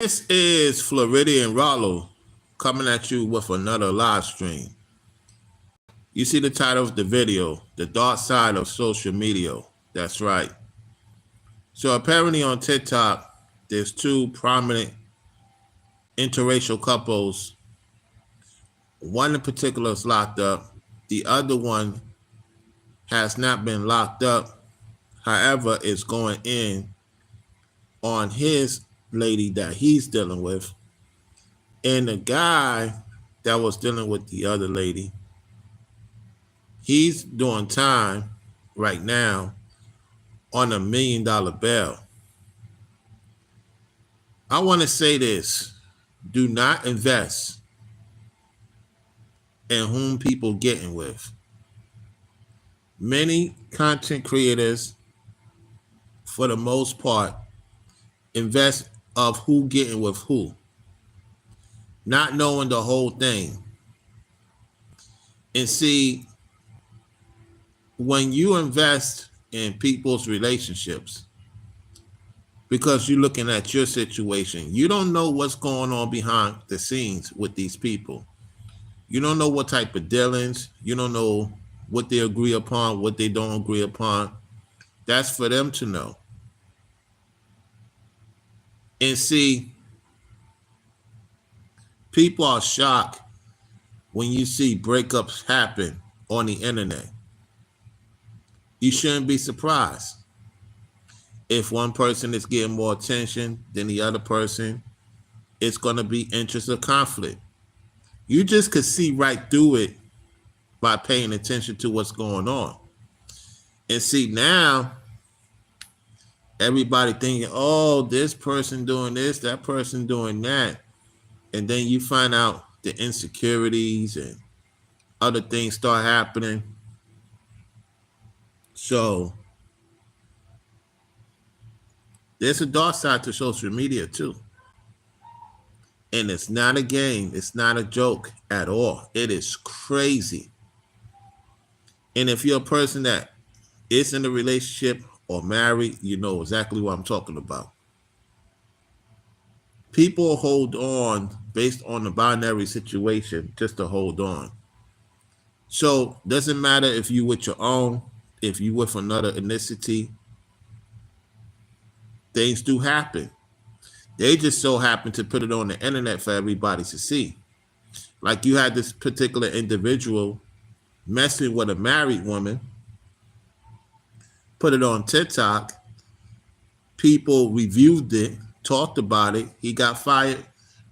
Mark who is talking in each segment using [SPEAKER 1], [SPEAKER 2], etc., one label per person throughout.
[SPEAKER 1] This is Floridian Rollo coming at you with another live stream. You see the title of the video, The Dark Side of Social Media. That's right. So apparently on TikTok, there's two prominent interracial couples. One in particular is locked up. The other one has not been locked up. However, is going in on his lady that he's dealing with. And the guy that was dealing with the other lady, he's doing time right now on $1 million bail. I want to say this. Do not invest in whom people getting with. Many content creators, for the most part, invest of who getting with who, not knowing the whole thing. And see, when you invest in people's relationships, because you're looking at your situation, you don't know what's going on behind the scenes with these people. You don't know what type of dealings. You don't know what they agree upon, what they don't agree upon. That's for them to know. And see, people are shocked when you see breakups happen on the internet. You shouldn't be surprised. If one person is getting more attention than the other person, it's going to be interest or conflict. You just could see right through it by paying attention to what's going on. And see, now everybody thinking, oh, this person doing this, that person doing that. And then you find out the insecurities and other things start happening. So there's a dark side to social media too. And it's not a game. It's not a joke at all. It is crazy. And if you're a person that is in a relationship or married, you know exactly what I'm talking about. People hold on based on the binary situation just to hold on. So doesn't matter if you with your own, if you with another ethnicity, things do happen. They just so happen to put it on the internet for everybody to see. Like you had this particular individual messing with a married woman, put it on TikTok. People reviewed it, talked about it. He got fired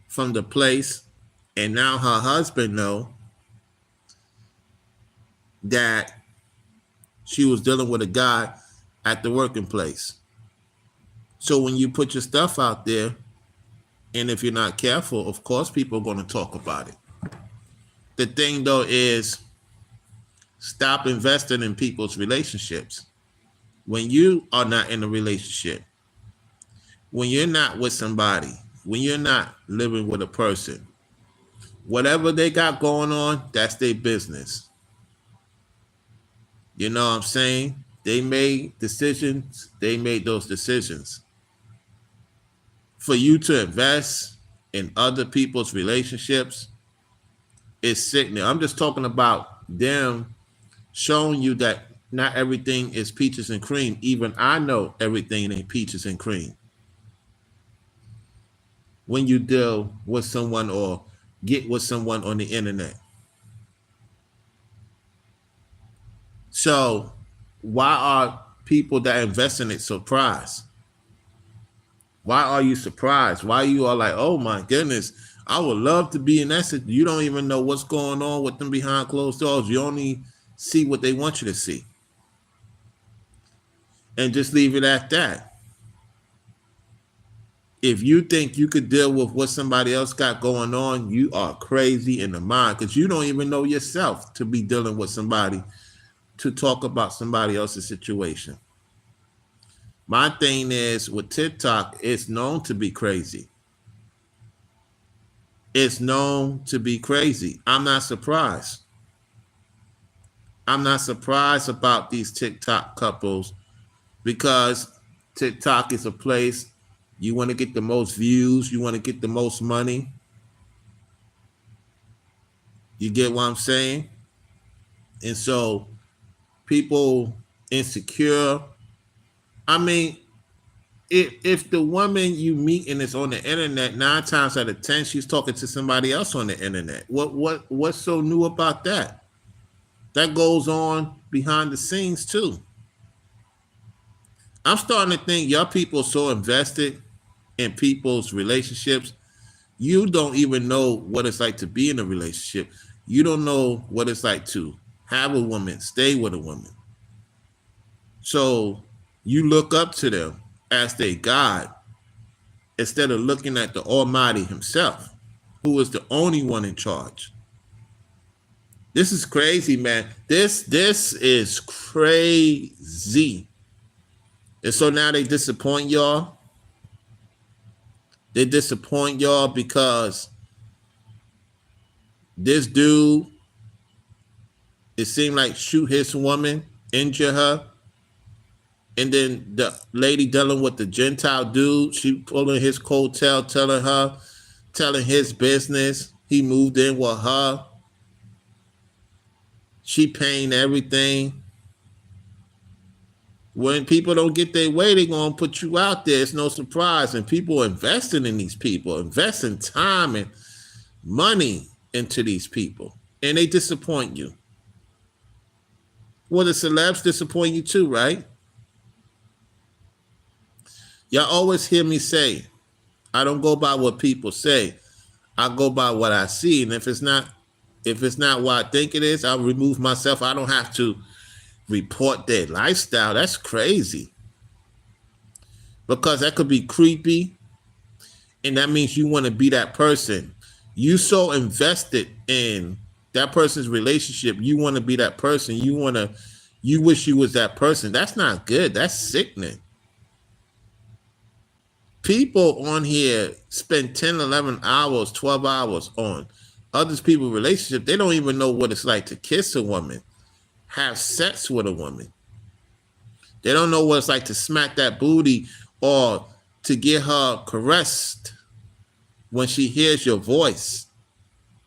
[SPEAKER 1] from the place, and now her husband know that she was dealing with a guy at the working place. So when you put your stuff out there, and if you're not careful, of course, people are going to talk about it. The thing, though, is stop investing in people's relationships. When you are not in a relationship, when you're not with somebody, when you're not living with a person, whatever they got going on, that's their business. You know what I'm saying? They made decisions. They made those decisions. For you to invest in other people's relationships is sickening. I'm just talking about them showing you that not everything is peaches and cream. Even I know everything ain't peaches and cream. When you deal with someone or get with someone on the internet. So why are people that invest in it surprised? Why are you surprised? Why you are like, oh my goodness, I would love to be in that situation. You don't even know what's going on with them behind closed doors. You only see what they want you to see. And just leave it at that. If you think you could deal with what somebody else got going on, you are crazy in the mind because you don't even know yourself to be dealing with somebody to talk about somebody else's situation. My thing is with TikTok, it's known to be crazy. It's known to be crazy. I'm not surprised. I'm not surprised about these TikTok couples because TikTok is a place You want to get the most views. You want to get the most money. You get what I'm saying? And so people insecure. I mean, if the woman you meet and is on the internet, 9 times out of 10, she's talking to somebody else on the internet. What's so new about that? That goes on behind the scenes too. I'm starting to think y'all people are so invested in people's relationships, you don't even know what it's like to be in a relationship. You don't know what it's like to have a woman, stay with a woman. So you look up to them as their God instead of looking at the Almighty himself, who is the only one in charge. This is crazy, man. This is crazy. And so now they disappoint y'all. They disappoint y'all because this dude, it seemed like shoot his woman, injure her. And then the lady dealing with the Gentile dude, she pulling his coattail, telling his business. He moved in with her. She paying everything. When people don't get their way, they're going to put you out there. It's no surprise. And people are investing in these people, investing time and money into these people. And they disappoint you. Well, the celebs disappoint you too, right? Y'all always hear me say, I don't go by what people say. I go by what I see. And if it's not what I think it is, I'll remove myself. I don't have to report their lifestyle. That's crazy. Because that could be creepy. And that means you want to be that person. You so invested in that person's relationship. You want to be that person. You wish you was that person. That's not good. That's sickening. People on here spend 10, 11 hours, 12 hours on other people's relationship. They don't even know what it's like to kiss a woman, have sex with a woman. They don't know what it's like to smack that booty or to get her caressed when she hears your voice.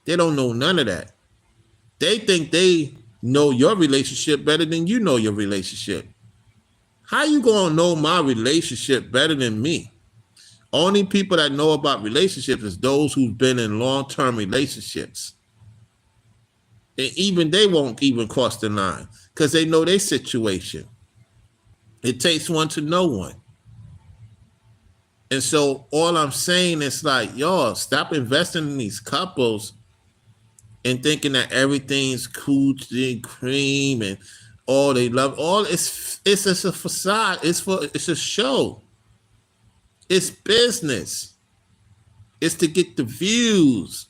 [SPEAKER 1] They don't know none of that. They think they know your relationship better than you know your relationship. How you gonna know my relationship better than me? Only people that know about relationships is those who've been in long-term relationships. And even they won't even cross the line because they know their situation. It takes one to know one. And so all I'm saying is like, y'all, stop investing in these couples and thinking that everything's coochie and cream and all they love. All it's just a facade. It's a show. It's business. It's to get the views,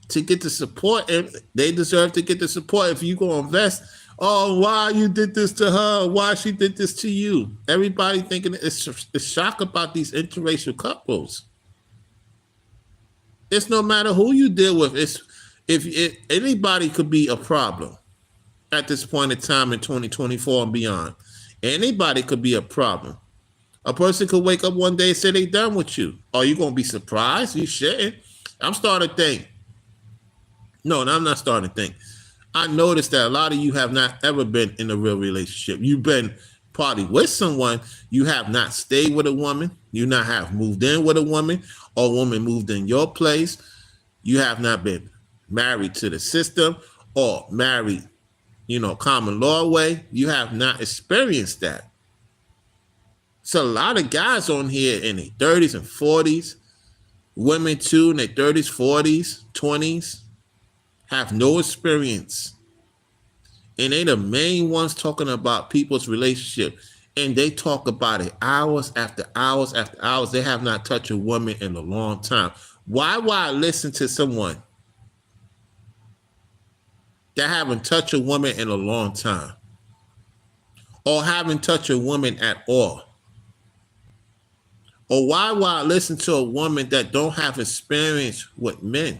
[SPEAKER 1] to get the support, and they deserve to get the support. If you go invest, oh, why you did this to her, why she did this to you. Everybody thinking it's shock about these interracial couples. It's no matter who you deal with. Anybody could be a problem at this point in time in 2024 and beyond. Anybody could be a problem. A person could wake up one day and say they done with you. Are you going to be surprised? You shouldn't. I'm starting to think. No, I'm not starting to think. I noticed that a lot of you have not ever been in a real relationship. You've been party with someone. You have not stayed with a woman. You not have moved in with a woman, or a woman moved in your place. You have not been married to the system or married, common law way. You have not experienced that. So a lot of guys on here in their 30s and 40s, women too in their 30s, 40s, 20s, have no experience. And they the main ones talking about people's relationship. And they talk about it hours after hours after hours. They have not touched a woman in a long time. Why would I listen to someone that haven't touched a woman in a long time? Or haven't touched a woman at all? Or why would I listen to a woman that don't have experience with men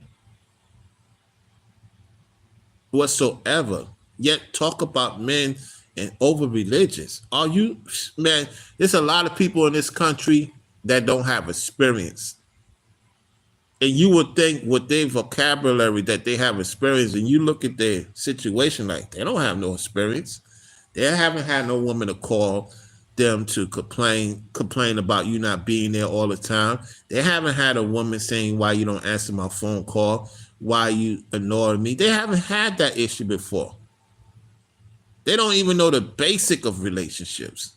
[SPEAKER 1] whatsoever, yet talk about men and over religious? Are you, man, there's a lot of people in this country that don't have experience. And you would think with their vocabulary that they have experience, and you look at their situation like they don't have no experience. They haven't had no woman to call them to complain about you not being there all the time. They haven't had a woman saying why you don't answer my phone call, why you ignore me. They haven't had that issue before. They don't even know the basic of relationships.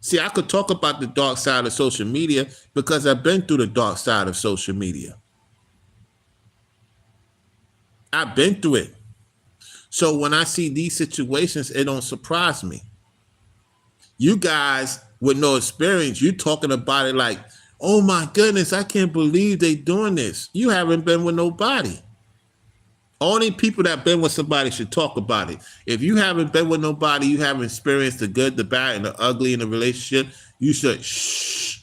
[SPEAKER 1] See, I could talk about the dark side of social media because I've been through the dark side of social media. I've been through it. So when I see these situations, it don't surprise me. You guys with no experience, you talking about it like, oh my goodness, I can't believe they doing this. You haven't been with nobody. Only people that been with somebody should talk about it. If you haven't been with nobody, you haven't experienced the good, the bad, and the ugly in a relationship, you should shh,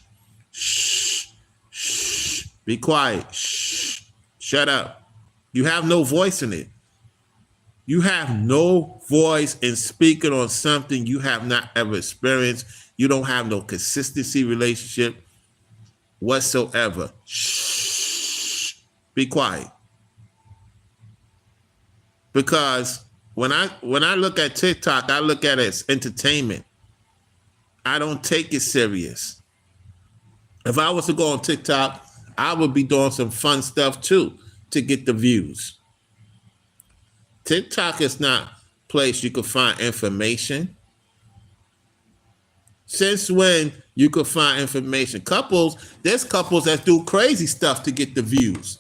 [SPEAKER 1] shh, shh, be quiet, shh, shut up. You have no voice in it. You have no voice in speaking on something you have not ever experienced. You don't have no consistency relationship whatsoever. Shh, be quiet. Because when I look at TikTok, I look at it as entertainment. I don't take it serious. If I was to go on TikTok, I would be doing some fun stuff too to get the views. TikTok is not a place you can find information. Since when you could find information? There's couples that do crazy stuff to get the views.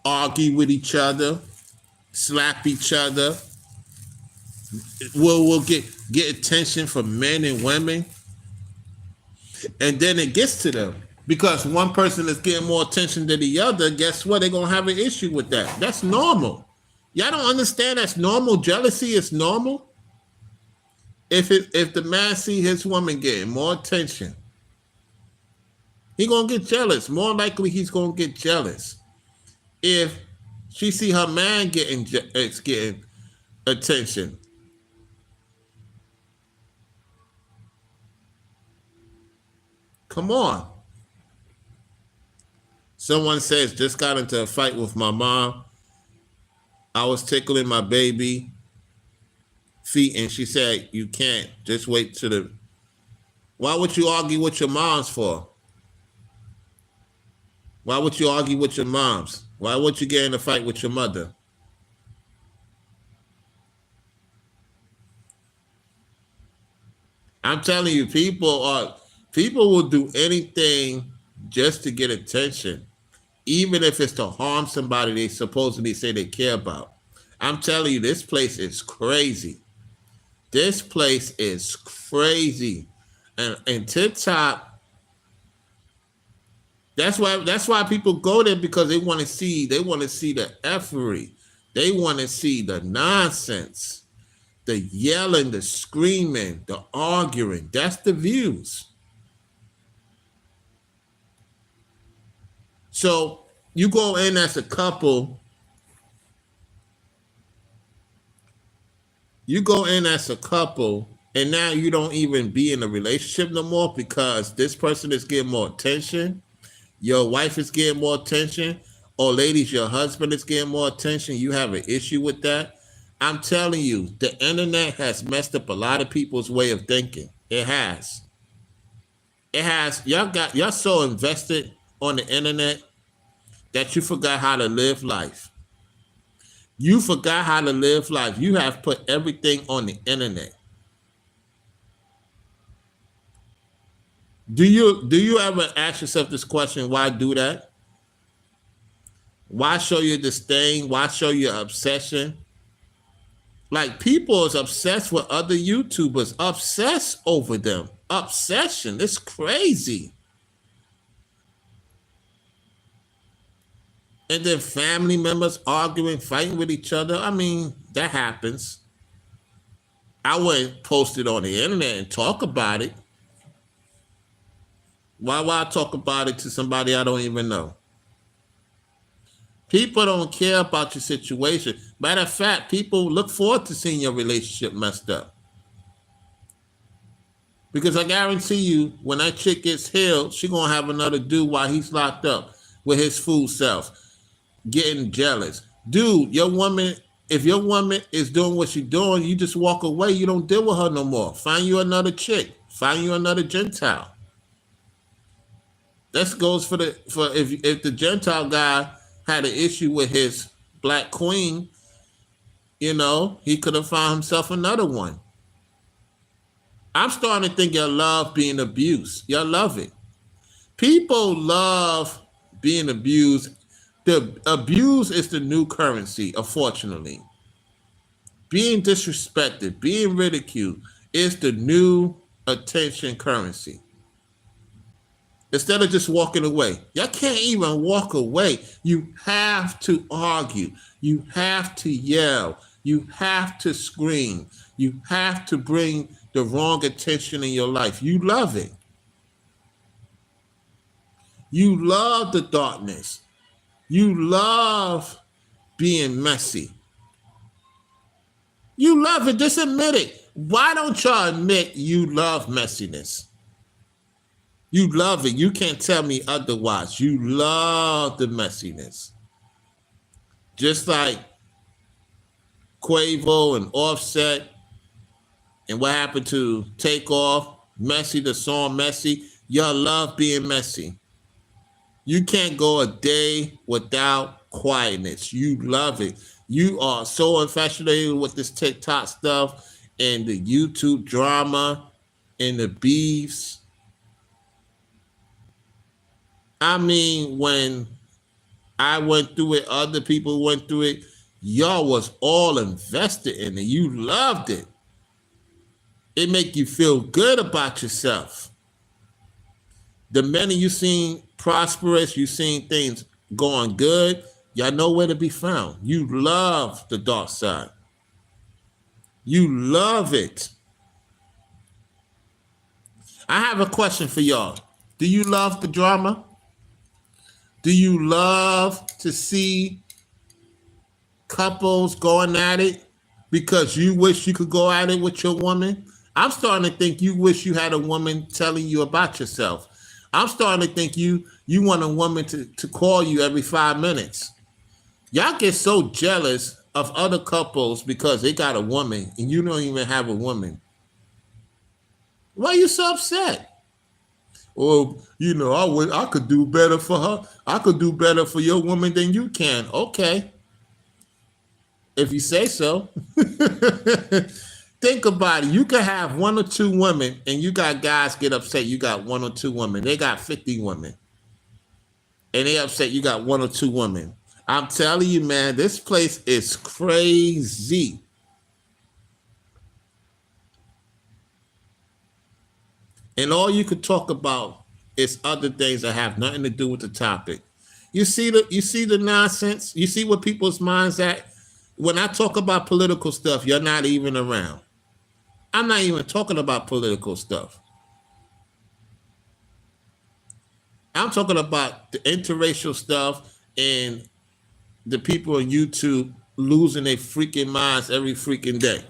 [SPEAKER 1] Argue with each other, slap each other. We'll get attention from men and women. And then it gets to them. Because one person is getting more attention than the other, guess what? They're going to have an issue with that. That's normal. Y'all don't understand that's normal. Jealousy is normal. If the man see his woman getting more attention, he going to get jealous. More likely he's going to get jealous. If she see her man getting attention, come on. Someone says, just got into a fight with my mom. I was tickling my baby feet and she said, you can't, just wait to the... Why would you argue with your moms for? Why would you argue with your moms? Why would you get in a fight with your mother? I'm telling you, people will do anything just to get attention, even if it's to harm somebody they supposedly say they care about. I'm telling you, this place is crazy. This place is crazy. And TikTok, that's why people go there, because they want to see the effery. They want to see the nonsense, the yelling, the screaming, the arguing. That's the views. So you go in as a couple, and now you don't even be in a relationship no more because this person is getting more attention. Your wife is getting more attention, or ladies, your husband is getting more attention. You have an issue with that. I'm telling you, the internet has messed up a lot of people's way of thinking. It has. Y'all so invested on the internet that you forgot how to live life. You forgot how to live life. You have put everything on the internet. Do you ever ask yourself this question? Why do that? Why show your disdain? Why show your obsession? Like, people is obsessed with other YouTubers, obsessed over them. Obsession. It's crazy. And then family members arguing, fighting with each other. I mean, that happens. I wouldn't post it on the internet and talk about it. Why would I talk about it to somebody I don't even know? People don't care about your situation. Matter of fact, people look forward to seeing your relationship messed up. Because I guarantee you, when that chick gets healed, she gonna have another dude while he's locked up with his fool self, getting jealous. Dude, your woman, if your woman is doing what she's doing, you just walk away. You don't deal with her no more. Find you another chick. Find you another Gentile. That goes for if the Gentile guy had an issue with his black queen, he could have found himself another one. I'm starting to think y'all love being abused. Y'all love it. People love being abused. The abuse is the new currency, unfortunately. Being disrespected, being ridiculed is the new attention currency. Instead of just walking away. Y'all can't even walk away. You have to argue. You have to yell. You have to scream. You have to bring the wrong attention in your life. You love it. You love the darkness. You love being messy. You love it. Just admit it. Why don't y'all admit you love messiness? You love it. You can't tell me otherwise. You love the messiness. Just like Quavo and Offset, and what happened to Takeoff, Messy, the song Messy. Y'all love being messy. You can't go a day without quietness. You love it. You are so infatuated with this TikTok stuff and the YouTube drama and the beefs. I mean, when I went through it, other people went through it, y'all was all invested in it. You loved it. It make you feel good about yourself. The minute you seen prosperous, you seen things going good, y'all know where to be found. You love the dark side. You love it. I have a question for y'all. Do you love the drama? Do you love to see couples going at it because you wish you could go at it with your woman? I'm starting to think you wish you had a woman telling you about yourself. I'm starting to think you want a woman to call you every 5 minutes. Y'all get so jealous of other couples because they got a woman and you don't even have a woman. Why are you so upset? Well, I could do better for her. I could do better for your woman than you can. Okay. If you say so. Think about it. You could have 1 or 2 women, and you got guys get upset you got 1 or 2 women. They got 50 women. And they upset you got 1 or 2 women. I'm telling you, man, this place is crazy. And all you could talk about is other things that have nothing to do with the topic. You see the nonsense? You see what people's minds at? When I talk about political stuff, you're not even around. I'm not even talking about political stuff. I'm talking about the interracial stuff and the people on YouTube losing their freaking minds every freaking day.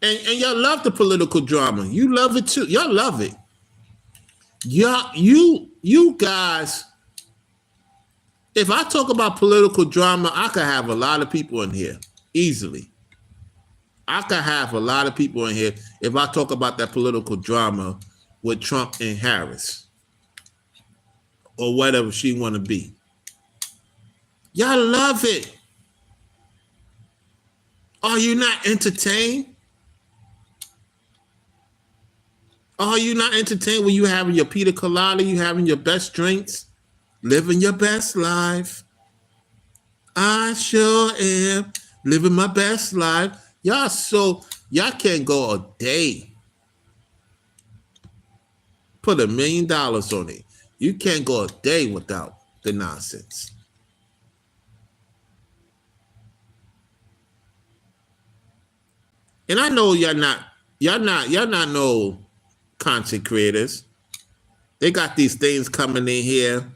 [SPEAKER 1] And y'all love the political drama. You love it too. Y'all love it. You guys, if I talk about political drama, I could have a lot of people in here easily. I could have a lot of people in here if I talk about that political drama with Trump and Harris or whatever she want to be. Y'all love it. Are you not entertained? Are you not entertained when you having your Peter Colada, you having your best drinks, living your best life? I sure am living my best life. Y'all can't go a day. Put $1 million on it. You can't go a day without the nonsense. And I know y'all not no content creators. They got these things coming in here.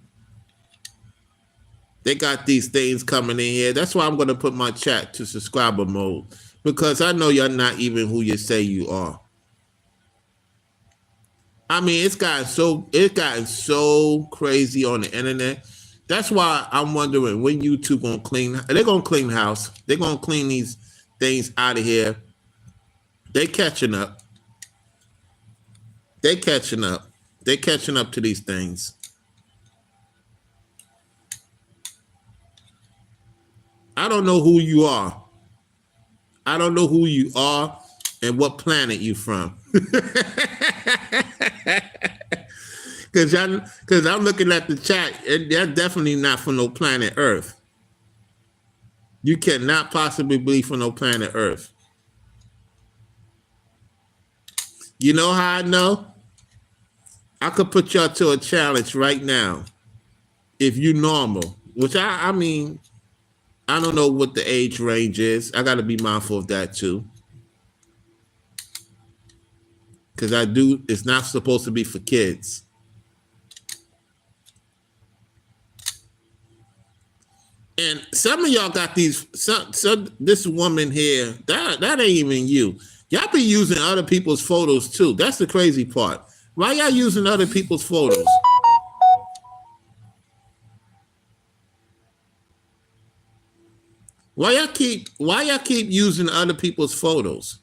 [SPEAKER 1] That's why I'm going to put my chat to subscriber mode, because I know you're not even who you say you are. I mean, it's gotten so crazy on the internet. That's why I'm wondering when YouTube gonna clean. They're gonna clean house. They're gonna clean these things out of here. They catching up. They catching up. They catching up to these things. I don't know who you are. I don't know who you are and what planet you from. Cause I'm looking at the chat, and they're definitely not from no planet Earth. You cannot possibly be from no planet Earth. You know how I know? I could put y'all to a challenge right now. If you normal, which I mean, I don't know what the age range is. I got to be mindful of that too. Because it's not supposed to be for kids. And some of y'all got these, this woman here, that ain't even you. Y'all be using other people's photos too. That's the crazy part. Why y'all using other people's photos? Why y'all keep using other people's photos?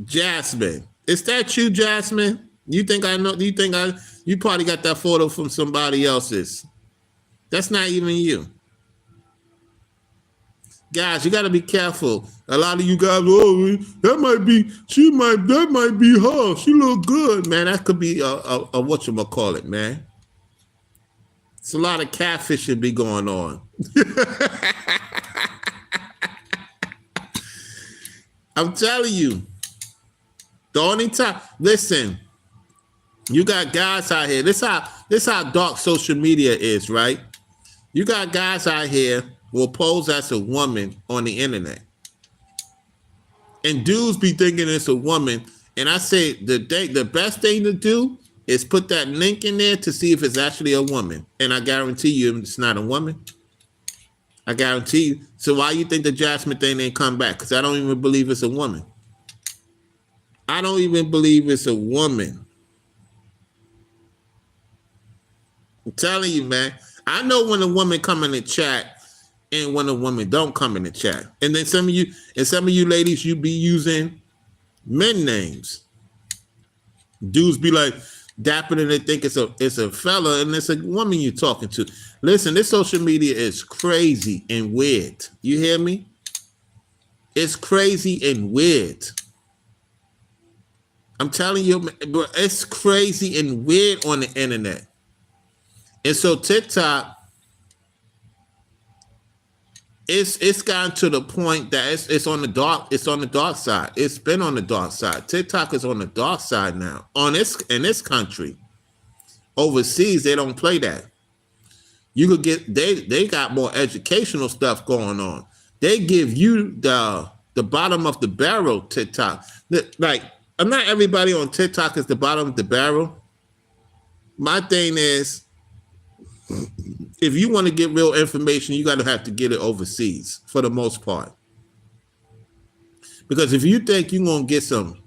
[SPEAKER 1] Jasmine. Is that you, Jasmine? You think I know? You probably got that photo from somebody else's. That's not even you. Guys, you got to be careful. A lot of you guys, that might be her. She look good, man. That could be a whatchamacallit, man. It's a lot of catfishing be going on. I'm telling you. The only time, listen, you got guys out here. This how dark social media is, right? You got guys out here who will pose as a woman on the internet. And dudes be thinking it's a woman. And I say the best thing to do is put that link in there to see if it's actually a woman. And I guarantee you it's not a woman. I guarantee you. So why you think the Jasmine thing didn't come back? Because I don't even believe it's a woman. I don't even believe it's a woman. I'm telling you, man. I know when a woman come in the chat and when a woman don't come in the chat. And then some of you ladies, you be using men names. Dudes be like dapping and they think it's a fella and it's a woman you're talking to. Listen, this social media is crazy and weird. You hear me? It's crazy and weird. I'm telling you, bro, it's crazy and weird on the internet. And so TikTok, it's gotten to the point that it's on the dark side. It's been on the dark side. TikTok is on the dark side now. In this country. Overseas, they don't play that. You could get they got more educational stuff going on. They give you the bottom of the barrel TikTok. Like, not everybody on TikTok is the bottom of the barrel. My thing is, if you want to get real information, you got to have to get it overseas for the most part. Because if you think you're going to get some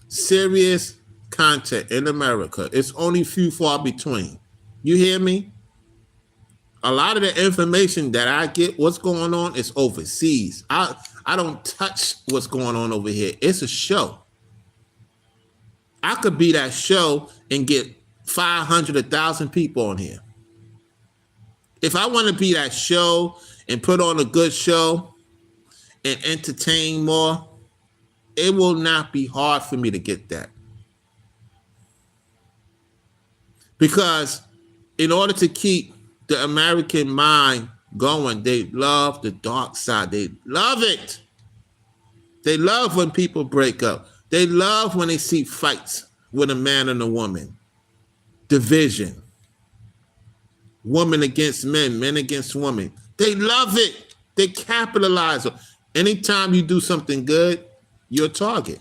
[SPEAKER 1] serious content in America, it's only few far between. You hear me? A lot of the information that I get, what's going on, is overseas. I don't touch what's going on over here. It's a show. I could be that show and get 500, 1,000 people on here. If I want to be that show and put on a good show and entertain more, it will not be hard for me to get that. Because in order to keep the American mind going, they love the dark side. They love it. They love when people break up. They love when they see fights with a man and a woman. Division. Woman against men, men against women. They love it. They capitalize. Anytime you do something good, you're a target.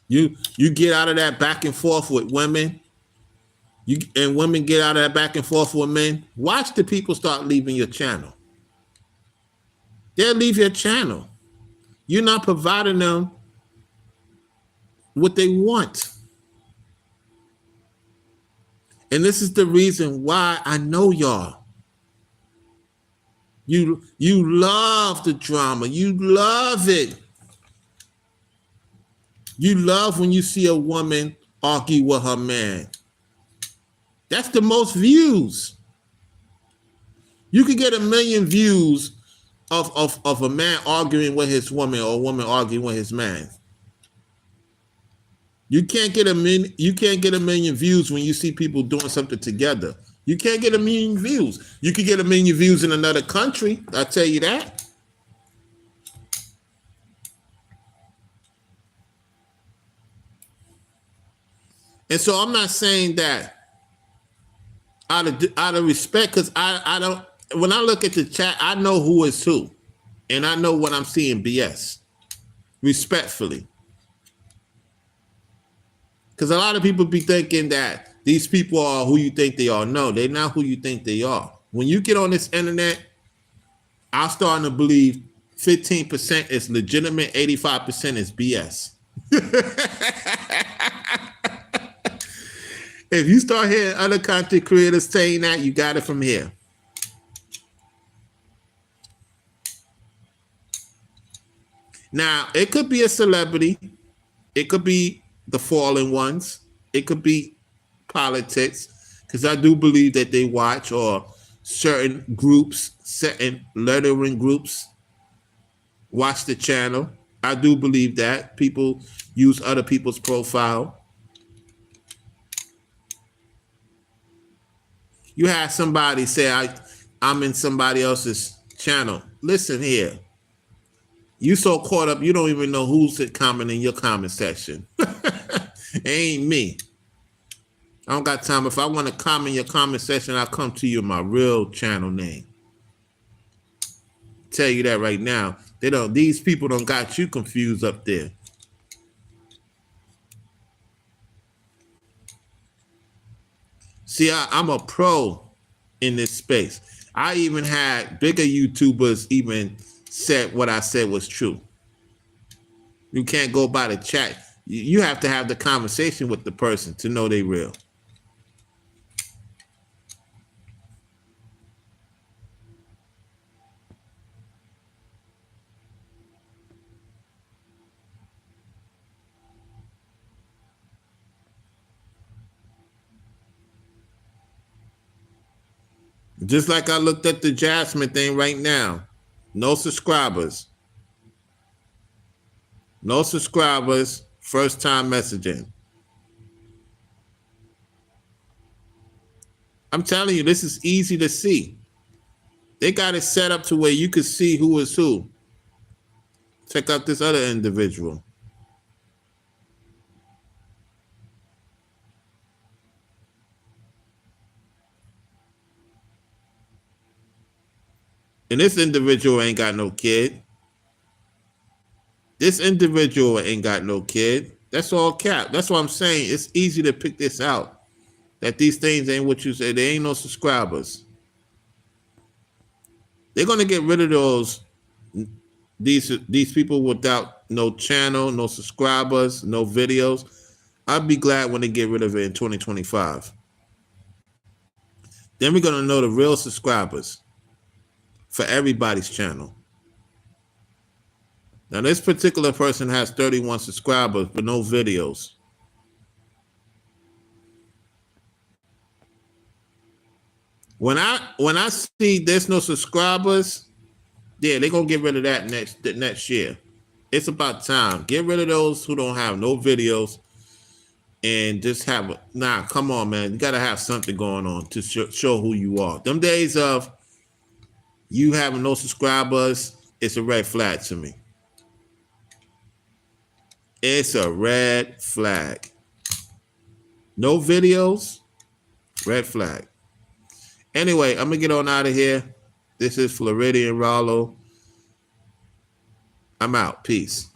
[SPEAKER 1] You get out of that back and forth with women. And women get out of that back and forth with men. Watch the people start leaving your channel. They'll leave your channel. You're not providing them what they want. And this is the reason why I know y'all. You love the drama. You love it. You love when you see a woman argue with her man. That's the most views. You could get 1 million views of a man arguing with his woman or a woman arguing with his man. You can't get a million views when you see people doing something together. You can't get 1 million views. You could get 1 million views in another country. I'll tell you that. And so I'm not saying that out of respect, because I don't. When I look at the chat, I know who is who, and I know what I'm seeing BS. Respectfully. Because a lot of people be thinking that these people are who you think they are. No, they're not who you think they are. When you get on this internet, I'm starting to believe 15% is legitimate, 85% is BS. If you start hearing other content creators saying that, you got it from here. Now, it could be a celebrity. It could be the fallen ones. It could be politics, because I do believe that they watch, or certain groups, certain lettering groups watch the channel. I do believe that people use other people's profile. You have somebody say, I'm in somebody else's channel. Listen here. You so caught up, you don't even know who's commenting in your comment section. It ain't me. I don't got time. If I want to comment in your comment section, I'll come to you in my real channel name. Tell you that right now. These people don't got you confused up there. See, I'm a pro in this space. I even had bigger YouTubers even said what I said was true. You can't go by the chat. You have to have the conversation with the person to know they real. Just like I looked at the Jasmine thing right now. No subscribers. No subscribers. First time messaging. I'm telling you, this is easy to see. They got it set up to where you can see who is who. Check out this other individual. And this individual ain't got no kid. This individual ain't got no kid. That's all cap. That's what I'm saying. It's easy to pick this out. That these things ain't what you say. There ain't no subscribers. They're gonna get rid of these people without no channel, no subscribers, no videos. I'd be glad when they get rid of it in 2025. Then we're gonna know the real subscribers for everybody's channel. Now, this particular person has 31 subscribers, but no videos. When I see there's no subscribers, yeah, they're gonna get rid of that next year. It's about time. Get rid of those who don't have no videos, and just have come on, man. You gotta have something going on to show who you are. Them days of you having no subscribers, it's a red flag to me. It's a red flag. No videos, red flag. Anyway, I'm going to get on out of here. This is Floridian Rollo. I'm out. Peace.